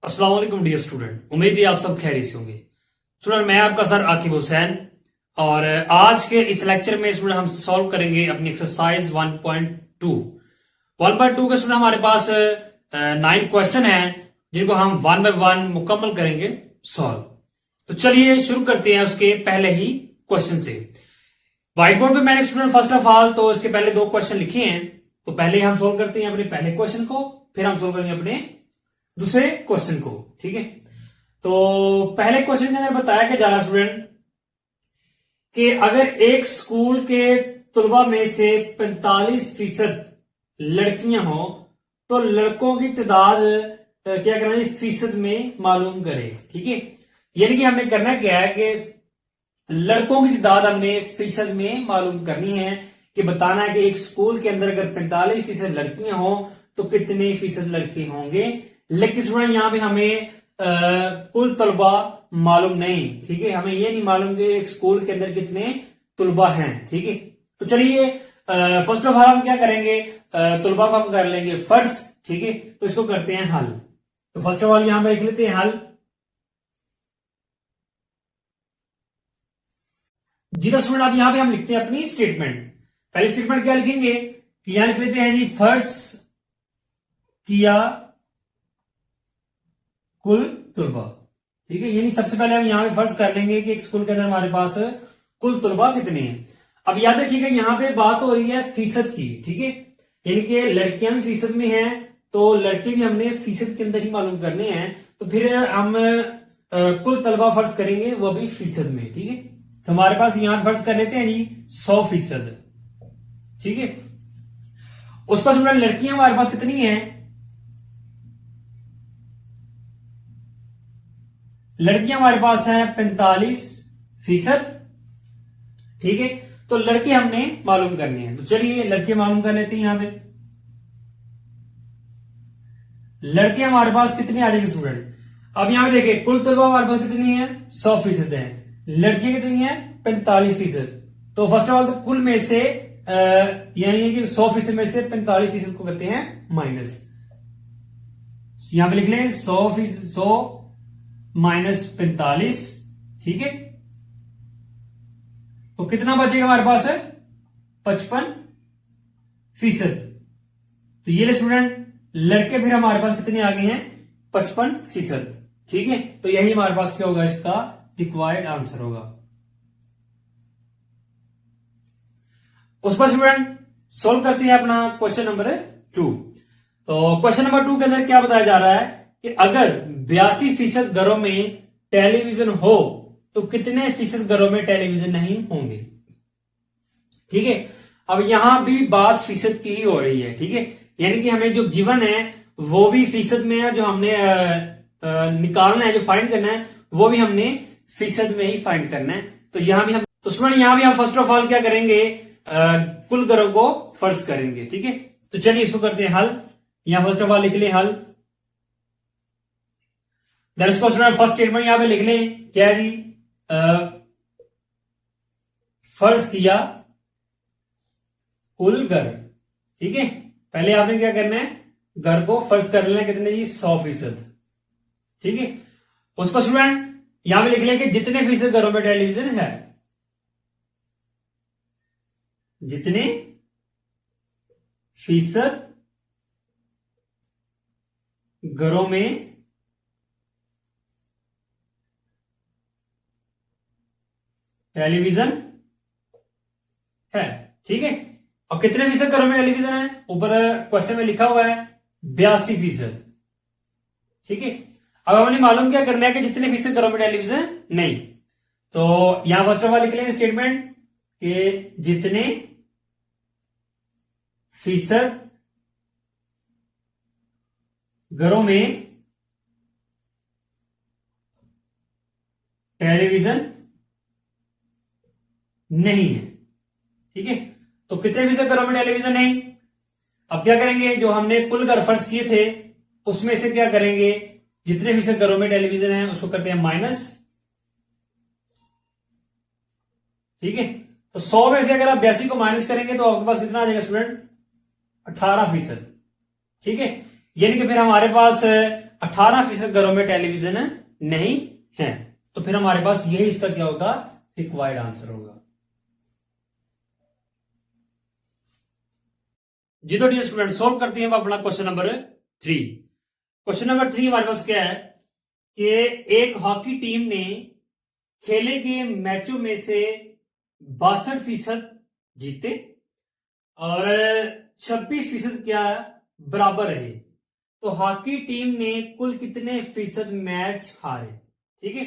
अस्सलाम वालेकुम dear student, उम्मीद है आप सब खैरियत से होंगे। स्टूडेंट मैं आपका सर आकिब हुसैन और आज के इस लेक्चर में स्टूडेंट हम सॉल्व करेंगे अपनी एक्सरसाइज 1.2। 1.2 के स्टूडेंट हमारे पास 9 क्वेश्चन हैं जिनको हम वन बाय वन मुकम्मल करेंगे सॉल्व। तो चलिए शुरू करते हैं उसके पहले ही क्वेश्चन से। व्हाइट बोर्ड पे मैंने स्टूडेंट फर्स्ट ऑफ ऑल तो इसके पहले 2 क्वेश्चन लिखे हैं, तो पहले हम सोल्व करते हैं अपने पहले क्वेश्चन को, फिर हम सोल्व करेंगे अपने दूसरे क्वेश्चन को। ठीक है, तो पहले क्वेश्चन में बताया कि जा रहा स्टूडेंट कि अगर एक स्कूल के तलबा में से 45% लड़कियां हो तो लड़कों की तादाद क्या करना है, फीसद में मालूम करें। ठीक है, यानी कि हमने करना क्या है कि लड़कों की तादाद हमने फीसद में मालूम करनी है कि बताना है कि एक स्कूल के अंदर अगर 45% लड़कियां हो तो कितने फीसद लड़के होंगे। लेकिन स्टूडेंट यहाँ पे हमें कुल तलबा मालूम नहीं। ठीक है, हमें ये नहीं मालूम कि एक स्कूल के अंदर कितने तलबा हैं। ठीक है, तो चलिए फर्स्ट ऑफ ऑल हम क्या करेंगे, तलबा को हम कर लेंगे फर्स्ट। ठीक है, तो इसको करते हैं हल। तो फर्स्ट ऑफ ऑल यहां पर लिख लेते हैं हल। जी तो स्टूडेंट अब यहां पे हम लिखते हैं अपनी स्टेटमेंट। पहली स्टेटमेंट क्या लिखेंगे कि यहां लिख लेते हैं जी फर्ज किया कुल तलबा। ठीक है, यानी सबसे पहले हम यहां पे फर्ज कर लेंगे कि एक स्कूल के अंदर हमारे पास कुल तलबा कितने हैं। अब याद रखिएगा यहां पे बात हो रही है फीसद की। ठीक है, यानी कि लड़कियां भी फीसद में हैं तो लड़के भी हमने फीसद के अंदर ही मालूम करने हैं। तो फिर हम कुल तलबा फर्ज करेंगे वो भी फीसद में। ठीक है, तो हमारे पास यहां फर्ज कर लेते हैं जी 100%। ठीक है, उस पर लड़कियां हमारे पास कितनी हैं, लड़कियां हमारे पास हैं 45%। ठीक है, तो लड़के हमने मालूम करने हैं। तो चलिए लड़के मालूम कर लेते हैं। यहां पे लड़के हमारे पास कितने आ जाएंगे स्टूडेंट। अब यहां पे देखिए कुल तलबा हमारे पास कितनी है, 100% है, लड़कियां कितनी है 45%। तो फर्स्ट ऑफ ऑल तो कुल में से यानी कि 100% में से 45% को करते हैं माइनस। यहां पे लिख लें 100 माइनस 45। ठीक है, तो कितना बचेगा हमारे पास है 55%। तो ये ले स्टूडेंट लड़के फिर हमारे पास कितने आ गए हैं 55%। ठीक है, तो यही हमारे पास क्या होगा, इसका रिक्वायर्ड आंसर होगा। उस पर स्टूडेंट सोल्व करते हैं अपना क्वेश्चन नंबर 2। तो क्वेश्चन नंबर 2 के अंदर क्या बताया जा रहा है कि अगर 82% घरों में टेलीविजन हो तो कितने फीसद घरों में टेलीविजन नहीं होंगे। ठीक है, अब यहां भी बात फीसद की ही हो रही है। ठीक है, यानी कि हमें जो गिवन है वो भी फीसद में है, जो हमने निकालना है, जो फाइंड करना है वो भी हमने फीसद में ही फाइंड करना है। तो यहां भी हम तो स्टूडेंट यहां भी हम फर्स्ट ऑफ ऑल क्या करेंगे, कुल घरों को फर्ज करेंगे। ठीक है, तो चलिए इसको करते हैं हल। यहां फर्स्ट ऑफ ऑल लिख लें हल। फर्स्ट स्टेटमेंट यहां पे लिख लें क्या जी, फर्ज किया कुल घर। ठीक है, पहले आपने क्या करना है, घर को फर्ज कर लेना कितने जी 100%। ठीक है, उस पर स्टूडेंट यहां पे लिख लें कि जितने फीसद घरों में टेलीविजन है, जितने फीसद घरों में टेलीविजन है। ठीक है, और कितने फीसद घरों में टेलीविजन है, ऊपर क्वेश्चन में लिखा हुआ है 82%। ठीक है, अब हमने मालूम क्या करना है कि जितने फीसद घरों में टेलीविजन नहीं। तो यहां फर्स्ट ऑफ ऑल लिख लेंगे स्टेटमेंट कि जितने फीसद घरों में टेलीविजन नहीं है। ठीक है, तो कितने फीसद घरों में टेलीविजन नहीं। अब क्या करेंगे, जो हमने कुल घर फर्ज किए थे उसमें से क्या करेंगे, जितने फीसद घरों में टेलीविजन है उसको करते हैं माइनस। ठीक है, तो 100 में से अगर आप 82 को माइनस करेंगे तो आपके पास कितना आ जाएगा स्टूडेंट, 18%। ठीक है, यानी कि फिर हमारे पास 18% घरों में टेलीविजन नहीं है। तो फिर हमारे पास यही इसका क्या होगा, रिक्वायर्ड आंसर होगा। जी तो डियर स्टूडेंट, सोल्व करते हैं अपना क्वेश्चन नंबर 3। क्वेश्चन नंबर 3 हमारे पास क्या है कि एक हॉकी टीम ने खेले गए मैचों में से 62% जीते और 26% क्या बराबर रहे। तो हॉकी टीम ने कुल कितने फीसद मैच हारे। ठीक है,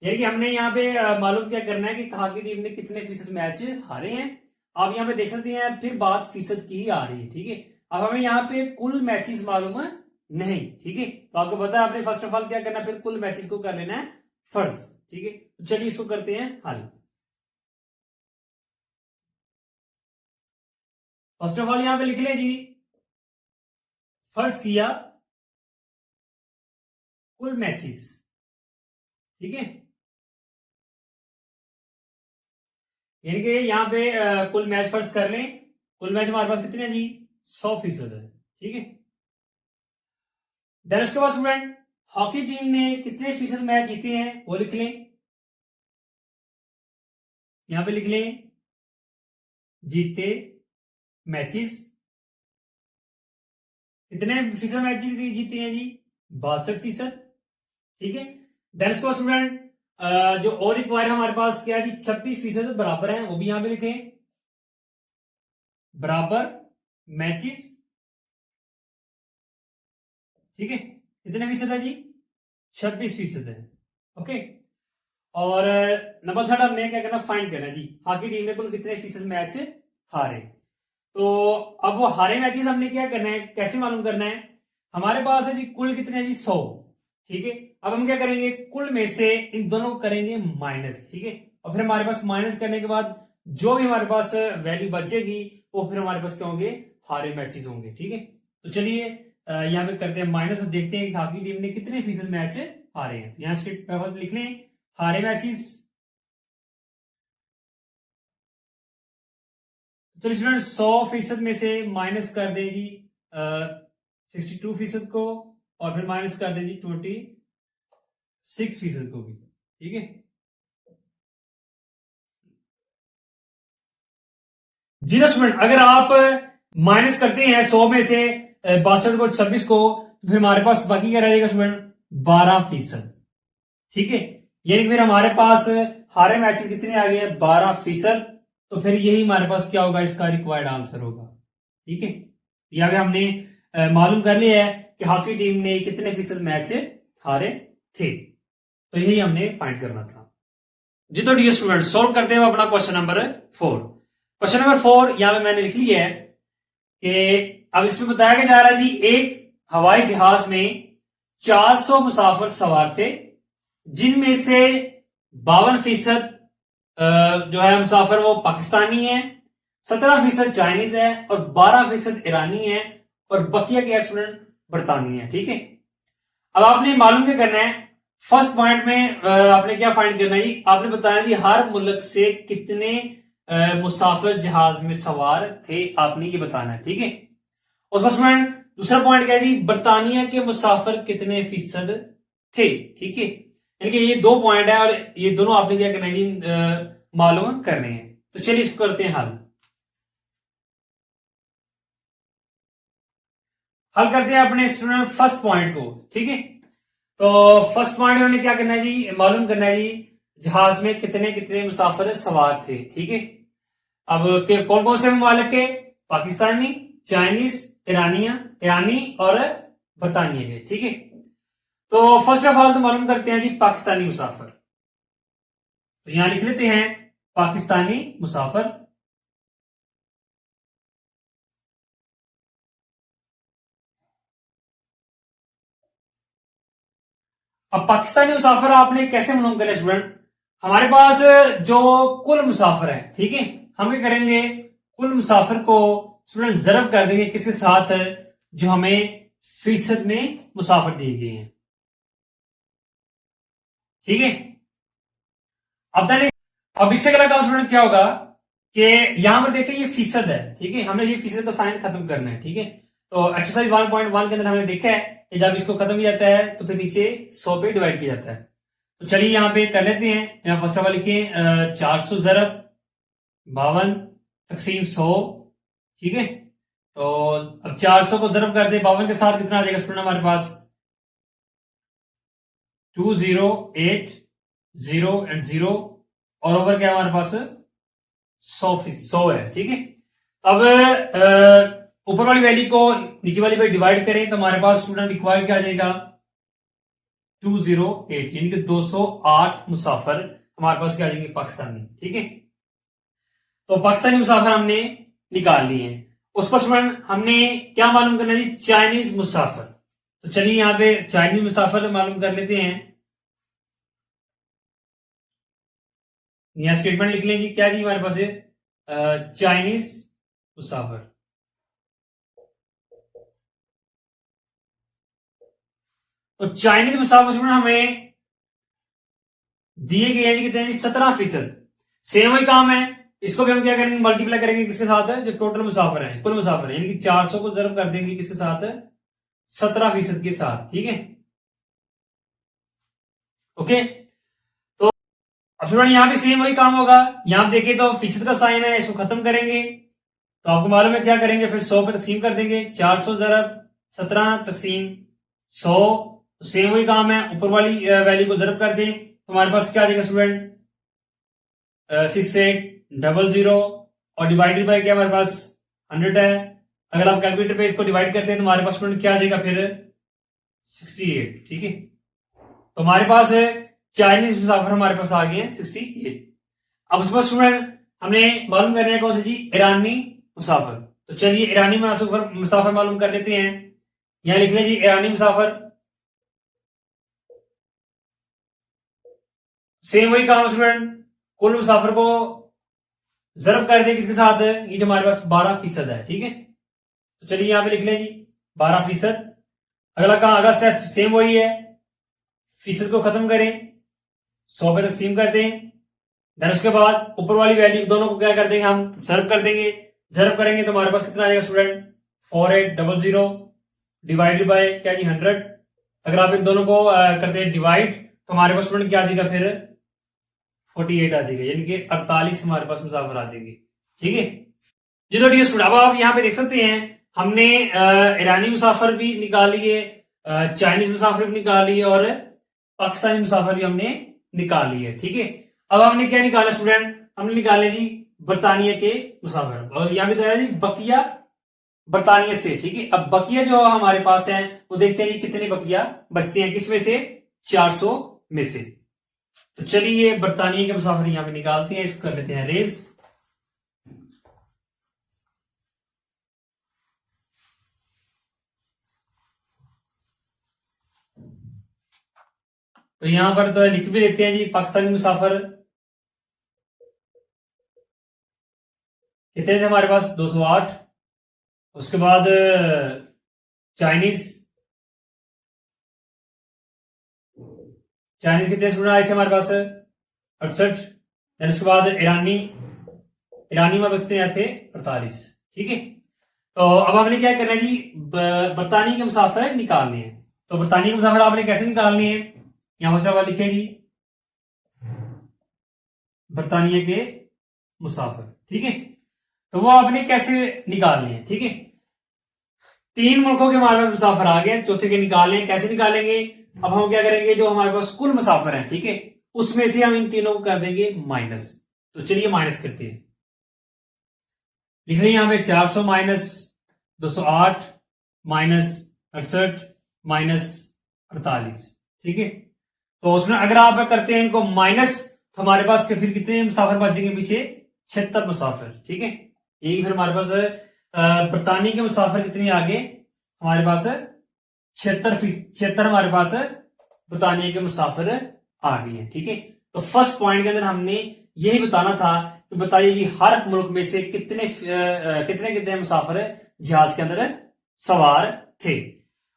यानी कि हमने यहाँ पे मालूम क्या करना है कि हॉकी टीम ने कितने फीसद मैच हारे हैं। आप यहाँ पे देख सकते हैं, फिर बात फीसद की ही आ रही है। ठीक है, अब हमें यहाँ पे कुल मैचेस मालूम है नहीं। ठीक है, तो आपको पता है आपने फर्स्ट ऑफ ऑल क्या करना है, फिर कुल मैचेस को कर लेना है फर्ज। ठीक है, तो चलिए इसको करते हैं हल। फर्स्ट ऑफ ऑल यहां पे लिख ले जी, फर्ज किया कुल मैचेस। ठीक है, यानी कि यहां पे कुल मैच फर्ज कर लें। कुल मैच हमारे पास कितने हैं जी, 100% है। ठीक है, देन उसके बाद स्टूडेंट हॉकी टीम ने कितने फीसद मैच जीते हैं वो लिख लें। यहां पे लिख लें जीते मैचेस, कितने फीसद मैच जीते हैं जी, 62%। ठीक है, देन उसके बाद स्टूडेंट जो और रिक्वायर हमारे पास क्या है जी, 26% बराबर है, वो भी यहां पे लिखें बराबर मैचेस। ठीक है, कितने फीसद है जी, 26% है। ओके, और नंबर 3 हमने क्या करना, फाइंड करना जी हॉकी टीम ने कुल कितने फीसद मैच हारे। तो अब वो हारे मैचेस हमने क्या करना है, कैसे मालूम करना है। हमारे पास है जी कुल कितने है जी, 100। ठीक है, अब हम क्या करेंगे, कुल में से इन दोनों को करेंगे माइनस। ठीक है, और फिर हमारे पास माइनस करने के बाद जो भी हमारे पास वैल्यू बचेगी वो फिर हमारे पास क्या होंगे, हारे मैचेस होंगे। ठीक है, तो चलिए यहाँ पे करते हैं माइनस और देखते हैं कि हॉकी टीम ने कितने फीसद मैच हारे हैं। यहाँ स्क्रिप्ट लिख लें हारे मैचेस। तो स्टूडेंट 100% में से माइनस कर देगी 62% को, और फिर माइनस कर देगी 26% को भी। ठीक है जी स्टूडेंट, अगर आप माइनस करते हैं 100 में से 62 को 26 को, तो फिर हमारे पास बाकी क्या रहेगा स्टूडेंट, 12%। ठीक है, यानी फिर हमारे पास हारे मैचेस कितने आ गए, 12%। तो फिर यही हमारे पास क्या होगा, इसका रिक्वायर्ड आंसर होगा। ठीक है, यहाँ पे हमने मालूम कर लिया है कि हॉकी टीम ने कितने फीसद मैच हारे थे, तो यही हमने फाइंड करना था। जी तो डियर स्टूडेंट, सोल्व करते हैं अपना क्वेश्चन नंबर 4। क्वेश्चन नंबर 4 यहां पे मैंने लिख लिया है कि अब इसमें बताया जा रहा है जी, एक हवाई जहाज में 400 मुसाफिर सवार थे, जिनमें से 52% जो है मुसाफिर वो पाकिस्तानी है, 17% चाइनीज है और 12% ईरानी है, और बकिया के स्टूडेंट बरतानी है। ठीक है, अब आपने मालूम क्या करना है, फर्स्ट पॉइंट में आपने क्या फाइंड करना है, आपने बताया जी हर मुल्क से कितने मुसाफिर जहाज में सवार थे, आपने ये बताना है। ठीक है, उसका स्टूडेंट दूसरा पॉइंट क्या है जी, बरतानिया के मुसाफिर कितने फीसद थे। ठीक है, यानी कि ये 2 पॉइंट है और ये दोनों आपने क्या करना है जी, मालूम करने हैं। तो चलिए इसको करते हैं हल। हल करते हैं अपने स्टूडेंट फर्स्ट पॉइंट को। ठीक है, तो फर्स्ट पॉइंट में हमें क्या करना है जी, मालूम करना है जी जहाज में कितने कितने मुसाफिर सवार थे। ठीक है, अब के कौन कौन से ममालिक के, पाकिस्तानी, चाइनीज, ईरानी और बरतानिया के। ठीक है, तो फर्स्ट ऑफ ऑल तो मालूम करते हैं जी पाकिस्तानी मुसाफिर। तो यहां लिख लेते हैं पाकिस्तानी मुसाफिर। अब पाकिस्तानी मुसाफिर आपने कैसे मालूम करें स्टूडेंट, हमारे पास जो कुल मुसाफिर है, ठीक है, हम क्या करेंगे, कुल मुसाफिर को स्टूडेंट जरब कर देंगे किसके साथ, जो हमें फीसद में मुसाफिर दिए गए हैं। ठीक है, अब इससे अगला काम स्टूडेंट क्या होगा कि यहां पर देखिए ये फीसद है। ठीक है, हमने ये फीसद का साइन खत्म करना है। ठीक है, तो एक्सरसाइज 1.1 के अंदर हमने देखा है ये जब इसको खत्म किया जाता है तो फिर नीचे 100 पे डिवाइड किया जाता है। तो चलिए यहाँ पे कर लेते हैं। यहाँ फर्स्ट ऑफ ऑल लिखे 400 ज़रब 52 तकसीम 100, ठीक है। तो अब 400 को ज़रब कर दे 52 के साथ, कितना आ जाएगा स्टूडेंट हमारे पास 2080 एंड 0 और ओवर क्या हमारे पास 100 है, ठीक है। अब ऊपर वाली वैल्यू को नीचे वाली पे डिवाइड करें तो हमारे पास स्टूडेंट रिक्वायर्ड क्या आ जाएगा 208, यानी कि 208 मुसाफिर हमारे पास क्या आ जाएंगे पाकिस्तानी, ठीक है। तो पाकिस्तानी मुसाफिर हमने निकाल लिए हैं। उस पर स्टूडेंट हमने क्या मालूम करना है जी, चाइनीज मुसाफिर। तो चलिए यहाँ पे चाइनीज मुसाफिर मालूम कर लेते हैं। यहां स्टेटमेंट लिख लें जी, क्या जी हमारे पास है चाइनीज मुसाफिर। तो चाइनीज मुसाफिर हमें दिए गए हैं जी, कितने जी 17%। सेम वही काम है, इसको भी हम क्या करेंगे मल्टीप्लाई करेंगे किसके साथ है, जो टोटल मुसाफिर है, कुल मुसाफिर है, यानी कि 400 को ज़रब कर देंगे किसके साथ 17% के साथ, ठीक है। ओके, तो अब स्टूडेंट यहां भी सेम वही काम होगा। यहां देखिए तो फीसद का साइन है, इसको खत्म करेंगे तो आपको मालूम है क्या करेंगे, फिर 100 पे तकसीम कर देंगे। 400 ज़रब 17 तकसीम 100, तो सेम वही काम है, ऊपर वाली वैल्यू को ज़रब कर दें तो हमारे पास क्या आ जाएगा स्टूडेंट 6800 और डिवाइडेड बाय क्या हमारे पास 100 है। अगर आप कैलकुलेटर पे इसको डिवाइड करते हैं तो हमारे पास स्टूडेंट क्या आ जाएगा फिर 68, ठीक है। तो हमारे पास चाइनीज मुसाफिर हमारे पास आ गए हैं 68। अब उस पर स्टूडेंट हमने मालूम करना है कौन सा जी, ईरानी मुसाफिर। तो चलिए ईरानी मुसाफिर मालूम कर लेते हैं। यहां लिख लें जी ईरानी मुसाफिर, सेम वही काम स्टूडेंट, कुल मुसाफिर को ज़रब कर दें किसके साथ, ये जो हमारे पास 12% है, ठीक है। तो चलिए यहां पे लिख लें जी 12%। अगला स्टेप सेम वही है, फीसद को खत्म करें 100 पे तकसीम कर दें, देन उसके बाद ऊपर वाली वैल्यू दोनों को क्या कर देंगे हम ज़रब कर देंगे। ज़रब करेंगे तो हमारे पास कितना आ जाएगा स्टूडेंट 4800 डिवाइडेड बाय क्या जी 100। अगर आप इन दोनों को कर दें डिवाइड तो हमारे पास स्टूडेंट क्या आ जाएगा फिर 48 आ जाएगा, यानी कि 48 हमारे पास मुसाफिर आ जाएंगे, ठीक है जी। तो डियर स्टूडेंट अब आप यहाँ पे देख सकते हैं हमने ईरानी मुसाफिर भी निकाल लिए, चाइनीज मुसाफिर भी निकाल लिए और पाकिस्तानी मुसाफिर भी हमने निकाल लिए, ठीक है। अब हमने क्या निकाला स्टूडेंट, हमने निकाले जी बरतानिया के मुसाफिर, और यहाँ भी बताया जी बकिया बरतानिया से, ठीक है। अब बकिया जो हमारे पास है वो देखते हैं जी कितने बकिया बचते हैं, किसमें से 400 में से। तो चलिए बरतानिया के मुसाफिर यहां पे निकालते हैं, इसको कर लेते हैं रेज। तो यहां पर तो लिख भी देते हैं जी पाकिस्तानी मुसाफिर कितने थे हमारे पास 208। उसके बाद चाइनीज कितने स्टूडेंट आए थे हमारे पास 68। देन उसके बाद ईरानी में बचते आए थे 48, ठीक है। तो अब आपने क्या करना है जी बरतानिया के मुसाफिर निकालने हैं। तो बरतानिया के मुसाफिर आपने कैसे निकालने हैं, यहां पर लिखे जी बरतानिया के मुसाफिर, ठीक है। तो वो आपने कैसे निकालने हैं, ठीक है। 3 मुल्कों के हमारे पास मुसाफिर आ गए, चौथे के निकालने, कैसे निकालेंगे। अब हम क्या करेंगे, जो हमारे पास कुल मुसाफिर हैं, ठीक है, उसमें से हम इन तीनों को कर देंगे माइनस। तो चलिए माइनस करते हैं, लिख रहे हैं यहां पे 400 माइनस 208 माइनस 68 माइनस 48, ठीक है। तो उसमें अगर आप करते हैं इनको माइनस तो हमारे पास फिर कितने मुसाफिर बचेंगे पीछे 76 मुसाफिर, ठीक है। यही फिर हमारे पास बरतानिया के मुसाफिर कितने आगे हमारे पास 76 हमारे पास बरतानिया के मुसाफिर आ गए हैं, ठीक है। तो फर्स्ट पॉइंट के अंदर हमने यही बताना था कि बताइए जी हर मुल्क में से कितने कितने मुसाफिर जहाज के अंदर सवार थे।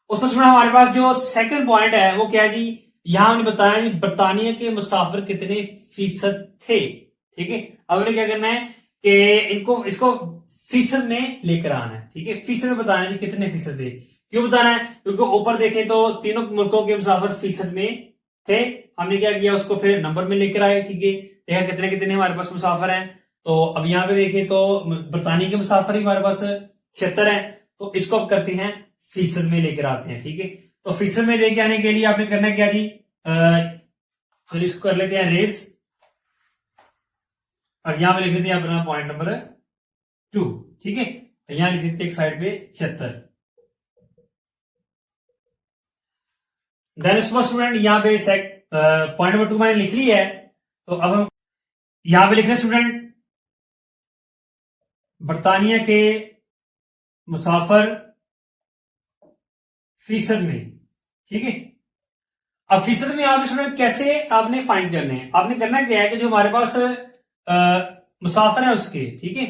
उसमें सुना हमारे पास जो सेकंड पॉइंट है वो क्या है जी, यहां हमने बताया जी बरतानिया के मुसाफिर कितने फीसद थे, ठीक है। अब हमें क्या करना है कि इसको फीसद में लेकर आना है, ठीक है। फीसद में बताना है जी कितने फीसद थे, क्यों बताना है? क्योंकि ऊपर देखें तो तीनों मुल्कों के मुसाफिर फीसद में थे, हमने क्या किया उसको फिर नंबर में लेकर आए, ठीक है। देखा कितने कितने हमारे पास मुसाफिर हैं, तो अब यहाँ पे देखें तो बरतानिया के मुसाफिर ही हमारे पास 76 है, तो इसको अब करते हैं फीसद में लेकर आते हैं, ठीक है। तो फीसद में लेके आने के लिए आपने करना क्या जी, चलिए इसको कर लेते हैं रेस, और यहां पे लिख लेते हैं अपना पॉइंट नंबर 2, ठीक है। यहां लिख लेते हैं एक साइड पे 76। देन उसके बाद स्टूडेंट यहाँ पे पॉइंट नंबर 2 मैंने लिख ली है, तो अब हम यहां पे लिख रहे हैं स्टूडेंट बरतानिया के मुसाफिर फीसद में, ठीक है। अब फीसद में आपने स्टूडेंट कैसे आपने फाइंड करने हैं, आपने करना क्या है कि जो हमारे पास मुसाफिर है उसके, ठीक है,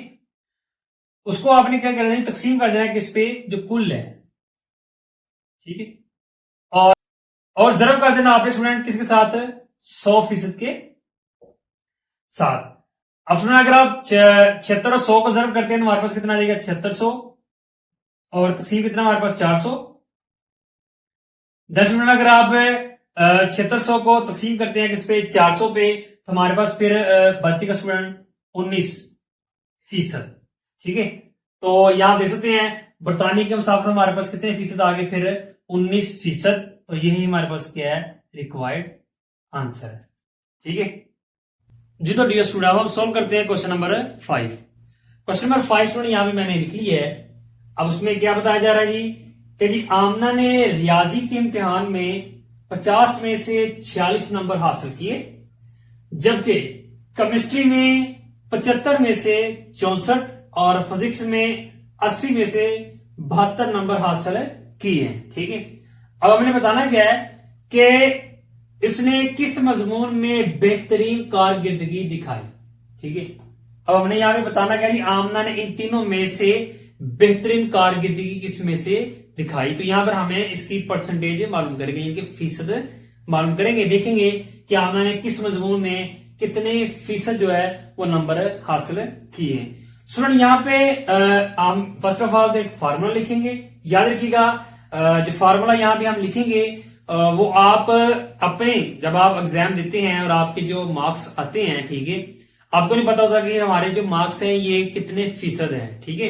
उसको आपने क्या करना है, तकसीम कर देना है किस पे, जो कुल है, ठीक है। और जरब कर देना आपने स्टूडेंट किसके साथ, 100% के साथ। अब स्टूडेंट अगर आप 76 और 100 को जरब करते हैं तो हमारे पास कितना आ जाएगा, 7600, और तकसीम कितना हमारे पास 400। 10 स्टूडेंट अगर आप 7600 को तकसीम करते हैं किस पे, 400 पे, तो हमारे पास फिर बचेगा स्टूडेंट 19%, ठीक है। तो यहां देख सकते हैं बरतानिया के मुसाफिर हमारे पास कितने फीसद आ गए, फिर 19%। तो यही हमारे पास क्या है, रिक्वायर्ड आंसर है, ठीक है जी। तो डियर स्टूडेंट अब हम सॉल्व करते हैं question number 5। Question number 5 student यहां पे मैंने लिख ली है। अब उसमें क्या बताया जा रहा है जी, कि जी आमना ने रियाजी के इम्तिहान में 50 में से 46 नंबर हासिल किए, जबकि केमिस्ट्री में 75 में से 64 और फिजिक्स में 80 में से 72 नंबर हासिल किए हैं, ठीक है। अब हमने बताना क्या है कि इसने किस मजमून में बेहतरीन कारकिर्दगी दिखाई, ठीक है। अब हमने यहां पे बताना क्या, आमना ने इन तीनों में से बेहतरीन कारकिर्दगी किस में से दिखाई, तो यहां पर हमें इसकी परसेंटेज मालूम करेंगे, इनके फीसद मालूम करेंगे, देखेंगे कि आमना ने किस मजमून में कितने फीसद जो है वो नंबर हासिल किए। स्टूडेंट यहाँ पे हम फर्स्ट ऑफ ऑल एक फार्मूला लिखेंगे, याद रखिएगा जो फार्मूला यहाँ पे हम लिखेंगे वो आप अपने जब आप एग्जाम देते हैं और आपके जो मार्क्स आते हैं, ठीक है, आपको नहीं पता होता कि हमारे जो मार्क्स हैं ये कितने फीसद हैं, ठीक है।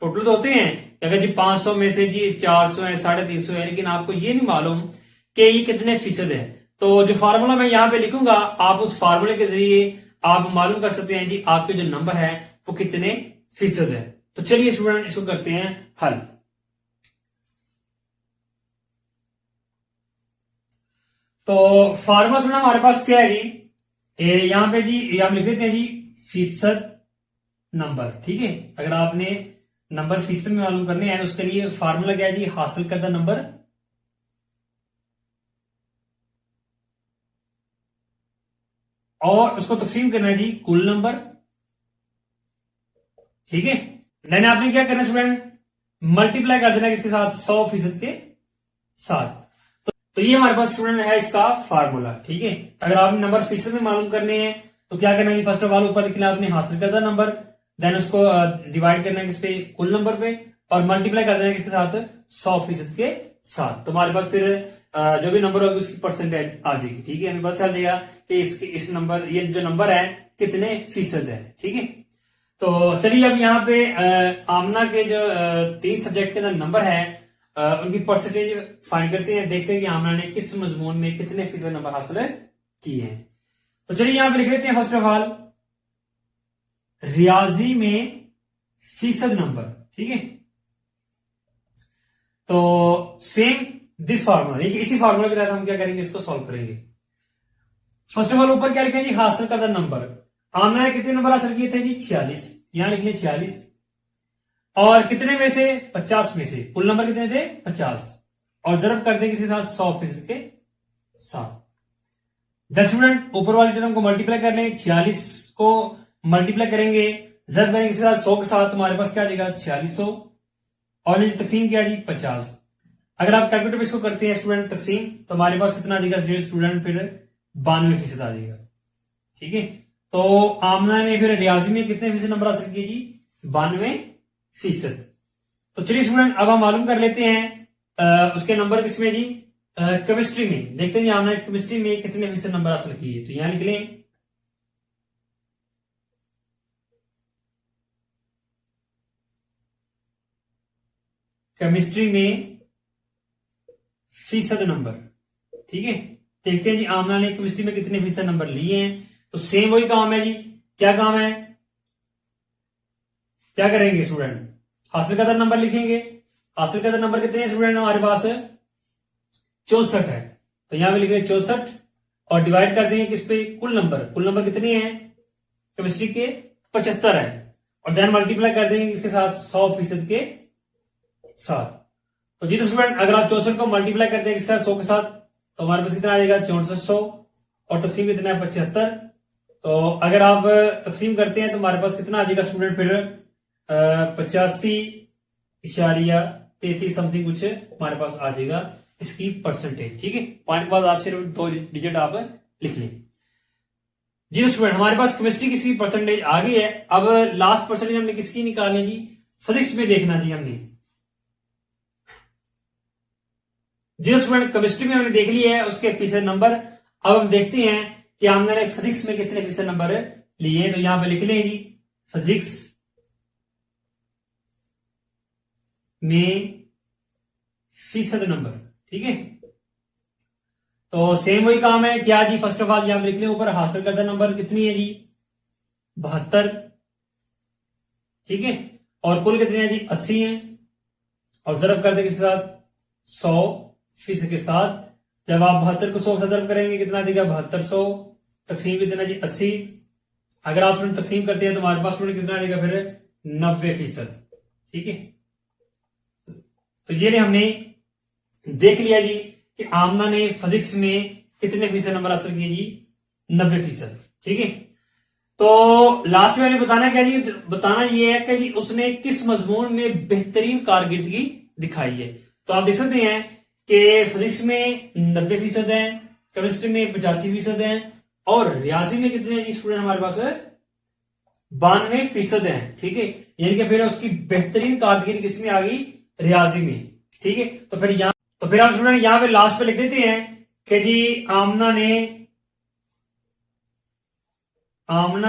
टोटल तो होते हैं, अगर जी 500 में से जी 400 है, 350 है, लेकिन आपको ये नहीं मालूम कि ये कितने फीसद है। तो जो फार्मूला मैं यहाँ पे लिखूंगा, आप उस फार्मूले के जरिए आप मालूम कर सकते हैं जी आपके जो नंबर है वो कितने फीसद है। तो चलिए स्टूडेंट इसको करते हैं हल। तो फार्मूला सुना हमारे पास क्या है जी, यहां पे जी हम लिख देते हैं जी फीसद नंबर, ठीक है। अगर आपने नंबर फीसद में मालूम करने हैं तो उसके लिए फार्मूला क्या है जी, हासिल करदा नंबर और उसको तकसीम करना है जी कुल नंबर, ठीक है। देन आपने क्या करना स्टूडेंट, मल्टीप्लाई कर देना किसके साथ, 100% के साथ। तो ये हमारे पास स्टूडेंट है इसका फार्मूला, ठीक है। अगर आपने नंबर फीसद में मालूम करने हैं तो क्या करना है, फर्स्ट ऑफ ऑल ऊपर लिखना आपने हासिल करदा नंबर, देन उसको डिवाइड करना है किस पे, कुल नंबर पे, और मल्टीप्लाई कर देना किसके साथ, 100% के साथ। तो हमारे पास फिर जो भी नंबर होगी उसकी परसेंटेज आ जाएगी, ठीक है। हमें पता चल जाएगा कि इस नंबर, ये जो नंबर है कितने फीसद है, ठीक है। तो चलिए अब यहाँ पे आमना के जो 3 सब्जेक्ट के अंदर नंबर है उनकी परसेंटेज फाइंड करते हैं, देखते हैं कि आमना ने किस मजमून में कितने फीसद नंबर हासिल किए हैं। तो चलिए यहां पे लिख लेते हैं फर्स्ट ऑफ ऑल रियाजी में फीसद नंबर, ठीक है। तो सेम दिस फार्मूला, इसी फार्मूला के तहत हम क्या करेंगे, इसको सॉल्व करेंगे। फर्स्ट ऑफ ऑल ऊपर क्या लिखेंगे जी, हासिल करदा नंबर। आमना ने कितने नंबर हासिल किए थे जी, 46, यहां लिखिए 46, और कितने में से, 50 में से, कुल नंबर कितने थे 50, और जरब कर देंगे इसके साथ 100% के साथ। 10 स्टूडेंट ऊपर वाले टर्म को मल्टीप्लाई कर लें, 46 को मल्टीप्लाई करेंगे, जरब करेंगे इसके साथ 100 के साथ, तुम्हारे पास क्या आ जाएगा 4600, और ये तकसीम क्या जी 50। अगर आप कैलकुलेटर इसको करते हैं स्टूडेंट तकसीम, तो हमारे पास कितना आ जाएगा स्टूडेंट, फिर 92% आ जाएगा, ठीक है। तो आमना ने फिर रियाजी में कितने फीसद नंबर हासिल किए जी, 92%। तो चलिए स्टूडेंट अब हम मालूम कर लेते हैं उसके नंबर किसमें जी, केमिस्ट्री में। देखते हैं जी हमने केमिस्ट्री में कितने फीसद नंबर हासिल किए, तो यहां लिख लें केमिस्ट्री में फीसद नंबर। ठीक है, देखते हैं जी आमना ने केमिस्ट्री में कितने फीसद नंबर लिए हैं। तो सेम वही काम है जी, क्या काम है, क्या करेंगे स्टूडेंट, हासिल करदा नंबर लिखेंगे। हासिल करदा नंबर कितने हैं स्टूडेंट हमारे पास, 64 है। तो यहां पे लिखेंगे 64 और डिवाइड कर देंगे किस पे, कुल नंबर कितने हैं केमिस्ट्री के, 75 है। और देन मल्टीप्लाई कर देंगे किसके साथ, 100% के साथ। तो जी तो स्टूडेंट अगर आप 64 को मल्टीप्लाई करते हैं किसके साथ, 100 के साथ, तो हमारे पास कितना आ जाएगा 6400 और तकसीम कितना है 75। तो अगर आप तकसीम करते हैं तो हमारे पास कितना आ जाएगा स्टूडेंट फिर 85.33 समथिंग कुछ हमारे पास आ जाएगा इसकी परसेंटेज। ठीक है, पॉइंट के बाद आप सिर्फ 2 डिजिट आप लिख लें। जी स्टूडेंट हमारे पास केमिस्ट्री की परसेंटेज आ गई है। अब लास्ट परसेंटेज हमने किसकी निकालनी जी, फिजिक्स में देखना जी हमने। जी स्टूडेंट केमिस्ट्री में हमने देख लिया है उसके फीसद नंबर। अब हम देखते हैं कि हमने फिजिक्स में कितने फीसद नंबर लिए। तो यहां पे लिख लें जी फिजिक्स में फीसद नंबर। ठीक है, तो सेम वही काम है, क्या जी, फर्स्ट ऑफ ऑल यहां पे लिख लें ऊपर हासिल करदा नंबर कितनी है जी 72। ठीक है, और कुल कितने हैं जी 80 है। और जरब कर दे किसके साथ, 100% के साथ। जब आप 72 को 100 से जरब करेंगे कितना देगा 7200, तकसीम कितना जी 80। अगर आप स्टूडेंट तकसीम करते हैं तो हमारे पास स्टूडेंट कितना देगा फिर 90%। ठीक है, तो ये हमने देख लिया जी कि आमना ने फिजिक्स में कितने फीसद नंबर हासिल किए जी 90%। ठीक है, तो लास्ट में मैंने बताना क्या जी, बताना ये है कि जी उसने किस मजमून में बेहतरीन कारकर्दगी दिखाई है। तो आप देख सकते हैं कि फिजिक्स में 90% है, केमिस्ट्री में 85% है और रियाजी में कितने हैं जी स्टूडेंट हमारे पास 92% है। ठीक है, यानी कि फिर उसकी बेहतरीन कारकर्दगी किसमें आ गई, रियाजी में। ठीक है, तो फिर आप स्टूडेंट यहां पे लास्ट पे लिख देते हैं कि जी आमना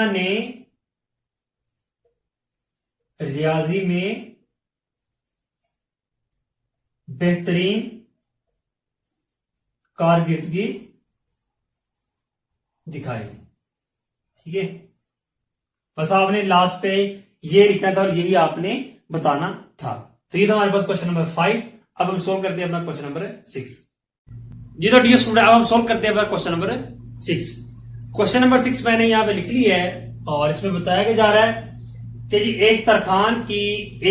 ने रियाजी में बेहतरीन कारकर्दगी दिखाई। ठीक है, बस आपने लास्ट पे ये लिखना था और यही आपने बताना था। तो ये था हमारे पास क्वेश्चन नंबर 5। अब हम सोल्व करते हैं अपना क्वेश्चन नंबर 6। जी तो डियर स्टूडेंट अब हम सोल्व करते हैं अपना क्वेश्चन नंबर 6। क्वेश्चन नंबर 6 मैंने यहां पे लिख लिया है और इसमें बताया जा रहा है कि जी एक तरखान की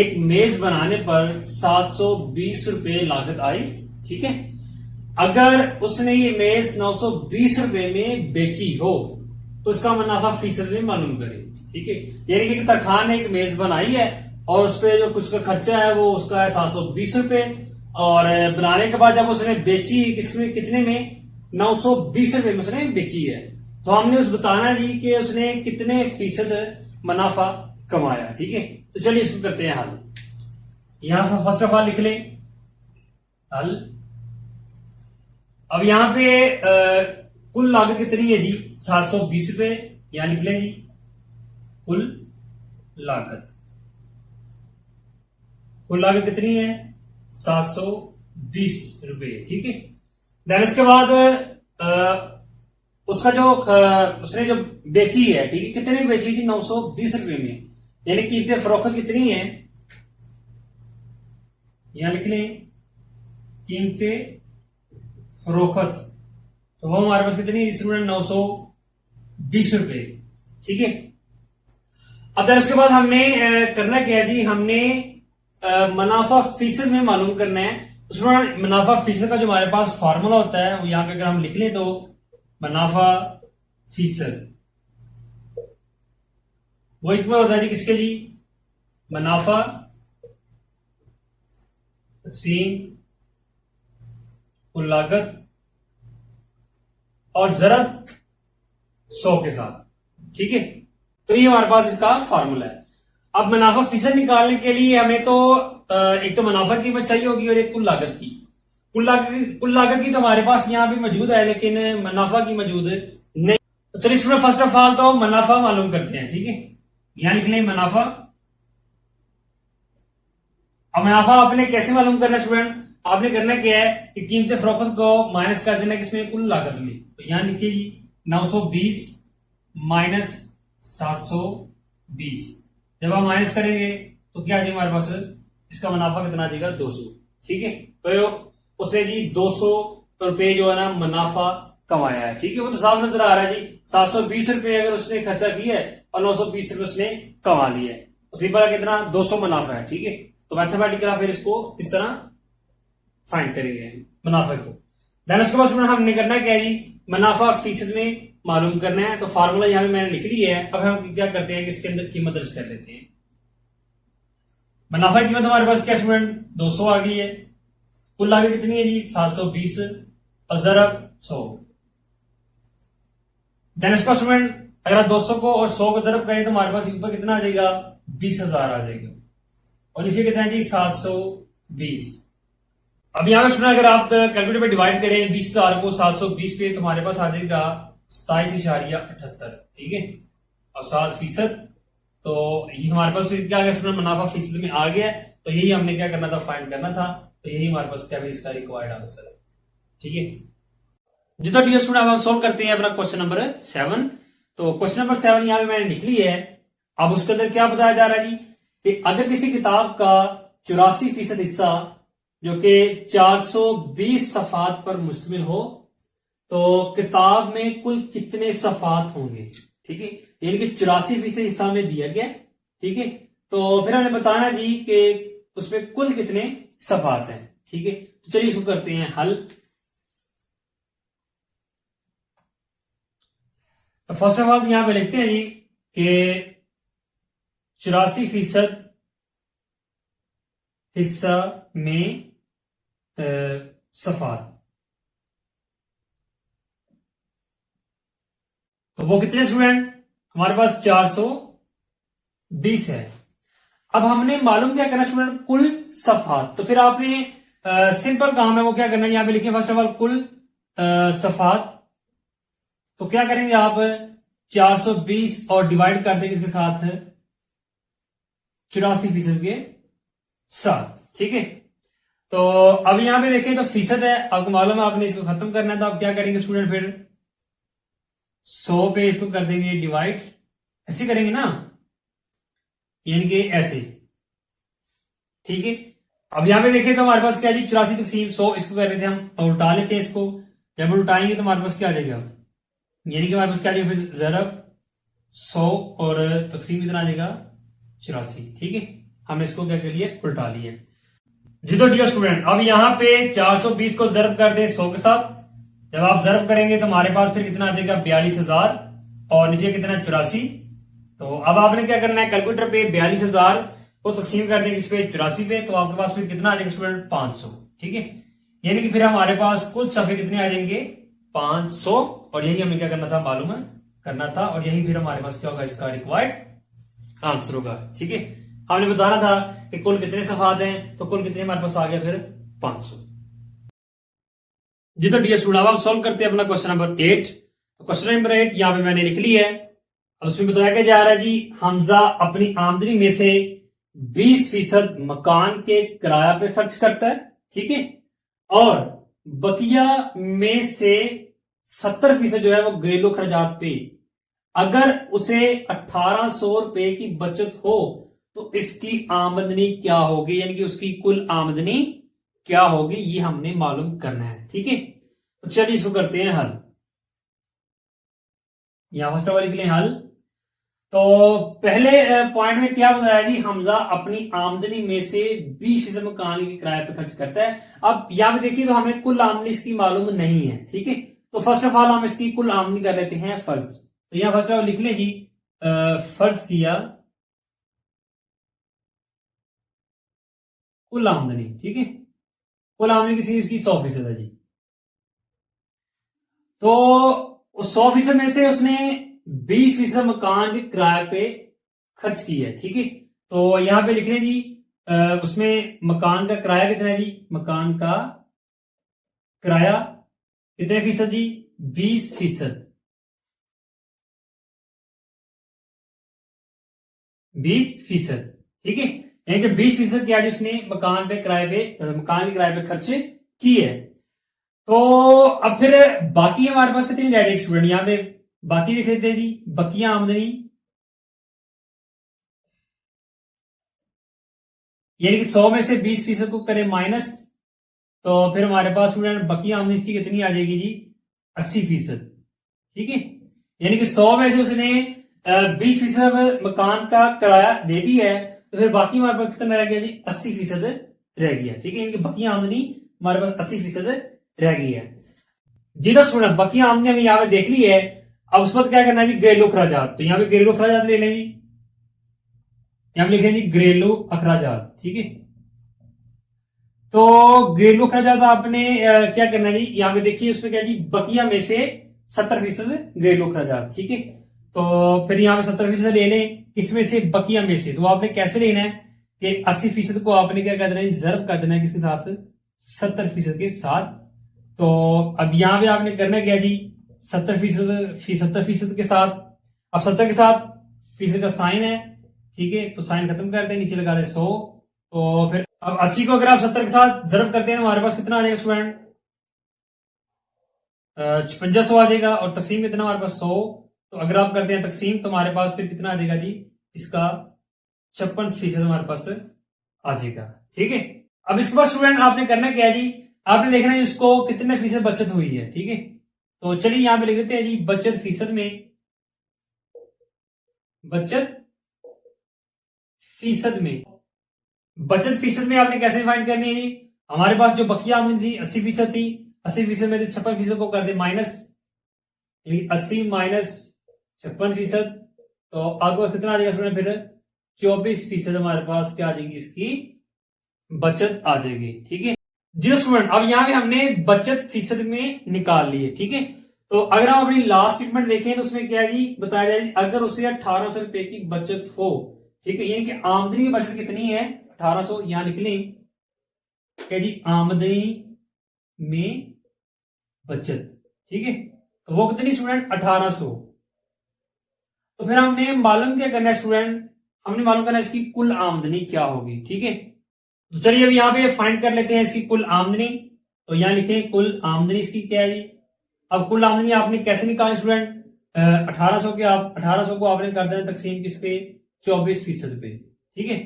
एक मेज बनाने पर 720 रुपए लागत आई। ठीक है, अगर उसने ये मेज 920 रुपए में बेची हो तो उसका मुनाफा फीसद में मालूम करे। ठीक है, यानी कि तरखान ने एक मेज बनाई है और उस पर जो कुछ का खर्चा है वो उसका है 720 रुपए और बनाने के बाद जब उसने बेची किसमें, कितने में, 920 रुपए में उसने बेची है। तो हमने उस बताना जी कि उसने कितने फीसद मुनाफा कमाया। ठीक है, तो चलिए इसको करते हैं हल। यहां फर्स्ट ऑफ ऑल लिख लें हल। अब यहां पे कुल लागत कितनी है जी 720 रुपए, यहां लिख लें जी कुल लागत कितनी है 720 रुपए। ठीक है, देन इसके बाद उसका जो उसने जो बेची है, ठीक है, कितने में बेची थी 920 रुपए में, यानी कीमत फरोख्त कितनी है, यहां लिख लें कीमत फरोख्त। तो वो हमारे पास कितनी है स्टूडेंट 920 रुपए। ठीक है, अब उसके बाद हमने करना क्या है जी, हमने मुनाफा फीसद में मालूम करना है। उसमें मुनाफा फीसद का जो हमारे पास फार्मूला होता है वो यहां पे अगर हम लिख लें तो मुनाफा फीसद वो इक्वल होता है जी किसके जी, मुनाफा तकसीम कुल लागत और जरब 100 के साथ। ठीक है, तो ये हमारे पास इसका फार्मूला है। अब मुनाफा फीसद निकालने के लिए हमें तो एक तो मुनाफा कीमत चाहिए होगी और एक कुल लागत की। कुल लागत की तो हमारे पास यहाँ पे मौजूद है, लेकिन मुनाफा की मौजूद नहीं। तो चलिए स्टूडेंट, फर्स्ट ऑफ ऑल तो मुनाफा मालूम करते हैं, ठीक है। यहाँ लिख लें मुनाफा। अब मुनाफा आपने कैसे मालूम करना है स्टूडेंट, आपने करना क्या है कि कीमत फरोख्त को माइनस कर देना किसमें, कुल लागत में। तो यहां लिखिए जी 920 माइनस 720। जब आप माइनस करेंगे तो क्या आ जाएगा हमारे पास, इसका मुनाफा कितना आ जाएगा 200, ठीक है। तो उसने जी 200 रुपए जो है ना मुनाफा कमाया है, ठीक है। वो तो साफ नजर आ रहा है जी, 720 रुपए अगर उसने खर्चा किया है और 920 रुपए उसने कमा लिया है, उसी पर कितना 200 मुनाफा है, ठीक है। तो मैथमेटिकल फिर इसको इस तरह फाइंड करेंगे मुनाफे को। देन उसके बाद हमने करना है क्या जी, मुनाफा फीसद में मालूम करना है। तो फार्मूला यहां पे मैंने लिख लिया है। अब हम क्या करते हैं कि इसके अंदर कीमत दर्ज कर लेते हैं। मुनाफा की कीमत हमारे पास क्या स्टूडेंट 200 आ गई है, कुल लागत कितनी है जी 720 और जरब 100। देन इसका स्टूडेंट अगर 200 को और 100 को जरब करें तो हमारे पास ऊपर कितना आ जाएगा 20,000 आ जाएगा, और नीचे कितना है जी 720। अब यहां पे सुना अगर आप कैलकुलेटर पे डिवाइड करें 20,000 को 720 पे तो हमारे पास आ जाएगा 27.78, ठीक है, और 7%। तो ये हमारे पास फिर क्या आ गया, मुनाफा फीसद में आ गया। तो यही हमने क्या करना था, फाइंड करना था। तो यही हमारे पास क्या इसका रिक्वायर्ड आंसर है, ठीक है जी। तो डियर स्टूडेंट, अब हम सोल्व करते हैं अपना क्वेश्चन नंबर 7। तो क्वेश्चन नंबर 7 यहां पे मैंने लिख ली है। अब उसके अंदर क्या बताया जा रहा है जी कि अगर किसी किताब का 84% हिस्सा जो कि 420 सफात पर मुश्तमिल हो तो किताब में कुल कितने सफात होंगे, ठीक है। यानी कि 84% हिस्सा में दिया गया, ठीक है। तो फिर हमने बताना जी कि उसमें कुल कितने सफात हैं, ठीक है। तो चलिए इसको करते हैं हल। तो फर्स्ट ऑफ ऑल यहां पे लिखते हैं जी कि 84% हिस्सा में सफात, तो वो कितने स्टूडेंट हमारे पास 420 है। अब हमने मालूम क्या करना स्टूडेंट, कुल सफात। तो फिर आपने सिंपल काम है वो क्या करना है, यहां पे लिखिए फर्स्ट ऑफ ऑल कुल सफात। तो क्या करेंगे आप 420 और डिवाइड कर देंगे इसके साथ 84% के साथ, ठीक है। तो अब यहां पे देखें तो फीसद है, आपको मालूम है आपने इसको खत्म करना है। तो आप क्या करेंगे स्टूडेंट, फिर 100 पे इसको कर देंगे डिवाइड, ऐसे करेंगे ना, यानी कि ऐसे, ठीक है। अब यहां पे देखें तो हमारे पास क्या जी 84 तकसीम 100, इसको कर रहे थे हम, और उल्टा लेते हैं इसको। जब उल्टाएंगे तो हमारे पास क्या आ जाएगा, यानी कि हमारे पास क्या आ जाएगा, फिर जरब 100 और तकसीम कितना आ जाएगा 84, ठीक है। हमने इसको क्या कर लिया, उल्टा लिया जी। तो डियर स्टूडेंट, अब यहां पे 420 को जरब कर दे 100 के साथ। जब आप जरब करेंगे तो हमारे पास फिर कितना आ जाएगा 42,000 और नीचे कितना 84। तो अब आपने क्या करना है, कैलकुलेटर पे 42,000 को तकसीम कर देंगे इस पे 84 पे, तो आपके पास फिर कितना आ जाएगा स्टूडेंट 500, ठीक है। यानी कि फिर हमारे पास कुल सफे कितने आ जाएंगे 500, और यही हमें क्या करना था, मालूम है करना था, और यही फिर हमारे पास क्या होगा, इसका रिक्वायर्ड आंसर होगा, ठीक है। हमने बताना था कि कुल कितने सफात हैं, तो कुल कितने हमारे पास आ गया फिर 500 जी। तो डियर स्टूडेंट, अब हम सॉल्व करते हैं अपना क्वेश्चन नंबर 8। तो क्वेश्चन नंबर 8 यहां पे मैंने लिख ली है। अब उसमें बताया क्या जा रहा है जी, हमजा अपनी आमदनी में से 20% मकान के किराया पे खर्च करता है, ठीक है, और बकिया में से 70% जो है वो घरेलू खर्चात पे। अगर उसे 1800 रुपए की बचत हो तो इसकी आमदनी क्या होगी, यानी कि उसकी कुल आमदनी क्या होगी, ये हमने मालूम करना है, ठीक है। तो चलिए इसको करते हैं हल। यहां फर्स्ट वाले के लिए हल। तो पहले पॉइंट में क्या बताया जी, हमजा अपनी आमदनी में से 20% मकान के किराए पे खर्च करता है। अब यहां पे देखिए तो हमें कुल आमदनी इसकी मालूम नहीं है, ठीक है। तो फर्स्ट ऑफ ऑल हम इसकी कुल आमदनी कर लेते हैं फर्ज। तो यहां फर्स्ट ऑफ ऑल लिख लें जी, फर्ज किया कुल आमदनी, ठीक है। कुल आमदनी किसी इसकी 100% है जी। तो उस 100% में से उसने 20% मकान के किराए पे खर्च की है, ठीक है। तो यहां पे लिख लें जी उसमें मकान का किराया कितना है जी, मकान का किराया कितने फीसद जी? 20%। 20%, ठीक है। यानी कि 20% क्या है उसने मकान पे किराए पे, मकान के किराए पे खर्च की है। तो अब फिर बाकी हमारे पास कितनी रह गई स्टूडेंट? यहां पे बाकी लिख लेते हैं जी, बकिया आमदनी, यानी कि 100 में से 20% को करें माइनस, तो फिर हमारे पास स्टूडेंट बकिया आमदनी इसकी कितनी आ जाएगी जी? 80%, ठीक है। यानी कि 100 में से उसने 20% मकान का किराया दे दिया है, तो फिर बाकी हमारे पास कितना रह गया जी? 80% रह गया, ठीक है। यानी कि बकिया आमदनी हमारे पास 80% रह गई है जी। तो स्टूडेंट बकिया आमदनी हमने यहाँ पे देख ली है। अब उस पर क्या करना है जी? घरेलू अखराजात। तो यहाँ पे घरेलू अखराजात ले लें जी, यहाँ पे लिखें जी घरेलू अखराजात, ठीक है। तो घरेलू अखराजात आपने क्या करना है जी? यहाँ पे देखिए उसमें क्या जी? बकिया में से 70% घरेलू अखराजात, ठीक है। तो फिर यहाँ पे 70% ले लें, इसमें से बकिया में से। तो आपने कैसे लेना है कि 80% को आपने क्या कर देना है? जरब कर देना है किसके साथ? 70% के साथ। तो अब यहां पे आपने करना क्या जी? 70% के साथ। अब 70 के साथ फीसद का साइन है, ठीक है, तो साइन खत्म कर दें, नीचे लगा दे 100। तो फिर अब 80 को अगर आप 70 के साथ जरब करते हैं हमारे पास कितना आ जाएगा स्टूडेंट? 5600 आ जाएगा। और तकसीम कितना हमारे पास? 100। तो अगर आप करते हैं तकसीम तो हमारे पास फिर कितना आ जाएगा जी? इसका 56% हमारे पास आ जाएगा, ठीक है। अब इसके बाद स्टूडेंट आपने करना क्या है जी? आपने देखना है इसको कितने फीसद बचत हुई है, ठीक है। तो चलिए यहां पे लिख देते हैं जी बचत फीसद में। बचत फीसद में, बचत फीसद में आपने कैसे फाइंड करनी है जी? हमारे पास जो बकिया आमदनी थी 80% थी, 80% में से 56% को कर दे माइनस, यानी 80 माइनस 56%। तो आपके पास कितना आ जाएगा स्टूडेंट? फिर 24% हमारे पास क्या आ जाएगी? इसकी बचत आ जाएगी, ठीक है जी। स्टूडेंट अब यहां पे हमने बचत फीसद में निकाल ली है, ठीक है। तो अगर हम अपनी लास्ट स्टेटमेंट देखें तो उसमें क्या है जी? बताया जाए अगर उसे 1800 रुपए की बचत हो, ठीक है, यानी कि आमदनी की बचत कितनी है? 1800। यहां निकले क्या जी? आमदनी में बचत, ठीक है। तो वो कितनी स्टूडेंट? 1800। तो फिर हमने मालूम क्या करना है स्टूडेंट? हमने मालूम करना है इसकी कुल आमदनी क्या होगी, ठीक है। तो चलिए अब यहां पे फाइंड कर लेते हैं इसकी कुल आमदनी। तो यहां लिखें कुल आमदनी इसकी क्या है जी? अब कुल आमदनी आपने कैसे निकाली स्टूडेंट? 1800 के आप 1800 को आपने कर देना तकसीम किस पे? 24% पे, ठीक है।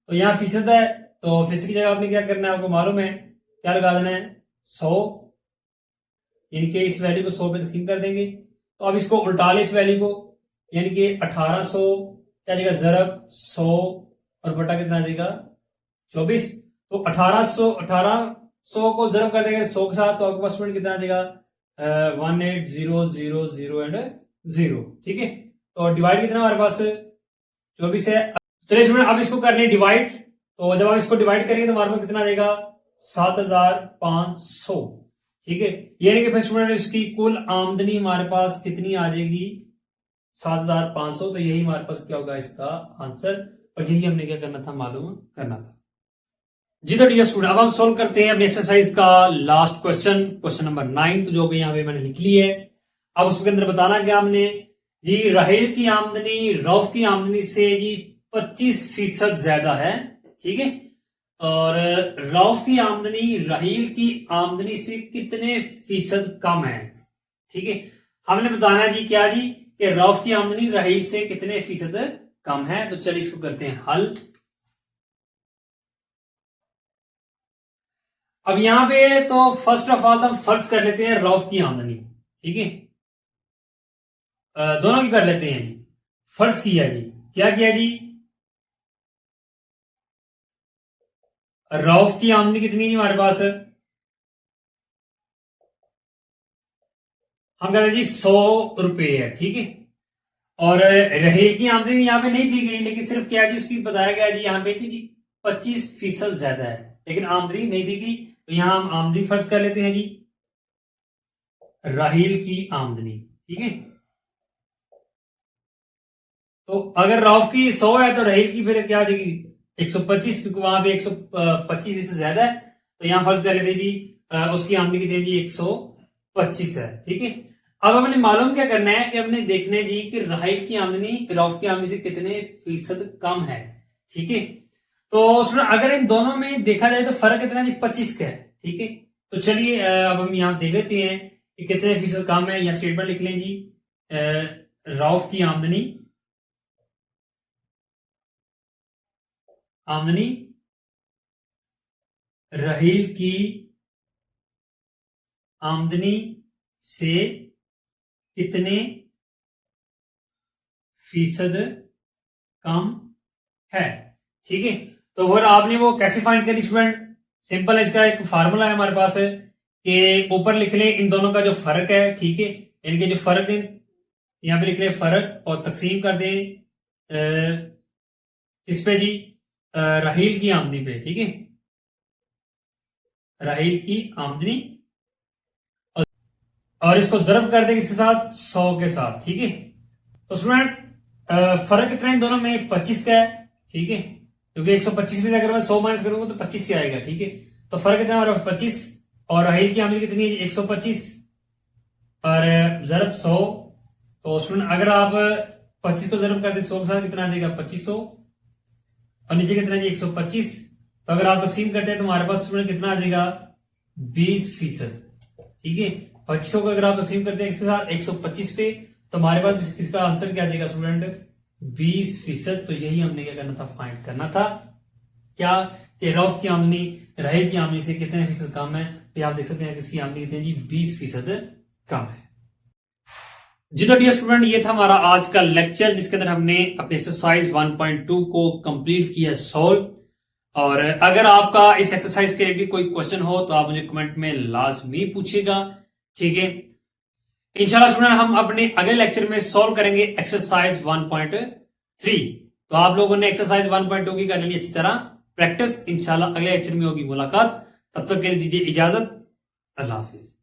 तो यहाँ फीसद है, तो फीसद की जगह आपने क्या करना है? आपको मालूम है क्या लगा देना है? 100, यानी कि इस वैल्यू को 100 पे तकसीम कर देंगे। तो अब इसको उल्टा ले इस वैल्यू को, यानी कि 1800 क्या जाएगा? जरब 100 और बटा कितना आ जाएगा? 24। तो 1800 को जरब कर देंगे 100 के साथ, तो आपके पास स्टूडेंट कितना आ जाएगा? 18000 एंड 0, ठीक है। तो डिवाइड कितना हमारे पास? 24 है। चलिए स्टूडेंट अब इसको कर लें डिवाइड। तो जब आप इसको डिवाइड करेंगे तो हमारे पास कितना आ जाएगा? 7500, ठीक है। यानी कि फिर स्टूडेंट इसकी कुल आमदनी हमारे पास कितनी आ जाएगी? 7500। तो यही हमारे पास क्या होगा इसका आंसर, और यही हमने क्या करना था? मालूम करना था जी। तो डियर स्टूडेंट अब हम सोल्व करते हैं अपनी एक्सरसाइज का लास्ट क्वेश्चन, क्वेश्चन नंबर 9, तो जो कि यहाँ पे मैंने लिख ली है। अब उसके अंदर बताना क्या हमने जी? राहेल की आमदनी रऊफ की आमदनी से जी 25% ज्यादा है, ठीक है। और रऊफ की आमदनी राहेल की आमदनी से कितने फीसद कम है, ठीक है। हमने बताना जी क्या जी? कि रऊफ की आमदनी राहेल से कितने फीसद कम है। तो चलिए इसको करते हैं हल। अब यहां पे तो फर्स्ट ऑफ ऑल हम फर्ज कर लेते हैं रऊफ की आमदनी, ठीक है। दोनों की कर लेते हैं जी। फर्ज किया जी, क्या किया जी? रऊफ की आमदनी कितनी है हमारे पास? हम कहते हैं जी 100 रुपए है, ठीक है। और रहेल की आमदनी यहां पे नहीं दी गई, लेकिन सिर्फ क्या जी उसकी बताया गया जी यहाँ पे कि जी 25% ज्यादा है, लेकिन आमदनी नहीं दी गई। तो यहां हम आमदनी फर्ज कर लेते हैं जी, राहील की आमदनी, ठीक है। तो अगर रऊफ की 100 है तो राहील की फिर क्या आ जाएगी? 125, क्योंकि वहां पे 125 से ज्यादा है। तो यहां फर्ज कर लेते जी उसकी आमदनी कितनी है जी 125 है। ठीक है, अब हमने मालूम क्या करना है कि हमने देखना है जी कि राहिल की आमदनी रऊफ की आमदनी से कितने फीसद कम है। ठीक है, तो सुनो अगर इन दोनों में देखा जाए तो फर्क कितना है जी 25 का है। ठीक है, तो चलिए अब हम यहाँ देख लेते हैं कि कितने फीसद कम है। या स्टेटमेंट लिख लें जी रऊफ की आमदनी राहिल की आमदनी से कितने फीसद कम है। ठीक है, तो फिर आपने वो कैसे फाइंड करी स्टूडेंट? सिंपल है, इसका एक फार्मूला है हमारे पास कि ऊपर लिख लें इन दोनों का जो फर्क है। ठीक है, इनके जो फर्क है यहां पे लिख लें फर्क और तकसीम कर दें किस पे जी राहिल की आमदनी पे। ठीक है, राहिल की आमदनी और इसको जरब कर दें किसके साथ 100 के साथ। ठीक है, तो स्टूडेंट फर्क कितना है इन दोनों में 25 का है। ठीक है, क्योंकि 125 में अगर मैं 100 माइनस करूंगा तो 25 ही आएगा। ठीक है, तो फर्क कितना हमारे पास 25 और राहिल की आमदनी कितनी है 125 और जरब 100। तो स्टूडेंट अगर आप 25 को जरब कर दे 100 के साथ कितना आ जाएगा 2500 और नीचे कितना है 125। तो अगर आप तकसीम करते हैं तो हमारे पास स्टूडेंट कितना आ जाएगा 20%। ठीक है, 2500 को अगर आप तकसीम करते हैं इसके साथ 125 पे तो हमारे पास इसका आंसर क्या आ जाएगा स्टूडेंट 20%। तो यही हमने क्या करना था फाइंड करना था क्या कि रऊफ की आमदनी राहिल की आमदनी से कितने फीसद कम है। तो आप देख सकते हैं कि इसकी आमदनी कितनी है जी 20% कम है। जी तो डियर स्टूडेंट ये था हमारा आज का लेक्चर जिसके अंदर हमने अपने एक्सरसाइज 1.2 को कंप्लीट किया सॉल्व। और अगर आपका इस एक्सरसाइज के रिलेटेड कोई क्वेश्चन हो तो आप मुझे कमेंट में लाजमी पूछिएगा। ठीक है, इंशाल्लाह स्टूडेंट हम अपने अगले लेक्चर में सॉल्व करेंगे एक्सरसाइज 1.3। तो आप लोगों ने एक्सरसाइज 1.2 की कर लेनी अच्छी तरह प्रैक्टिस। इंशाल्लाह अगले लेक्चर में होगी मुलाकात, तब तक के लिए दीजिए इजाजत। अल्लाह हाफिज।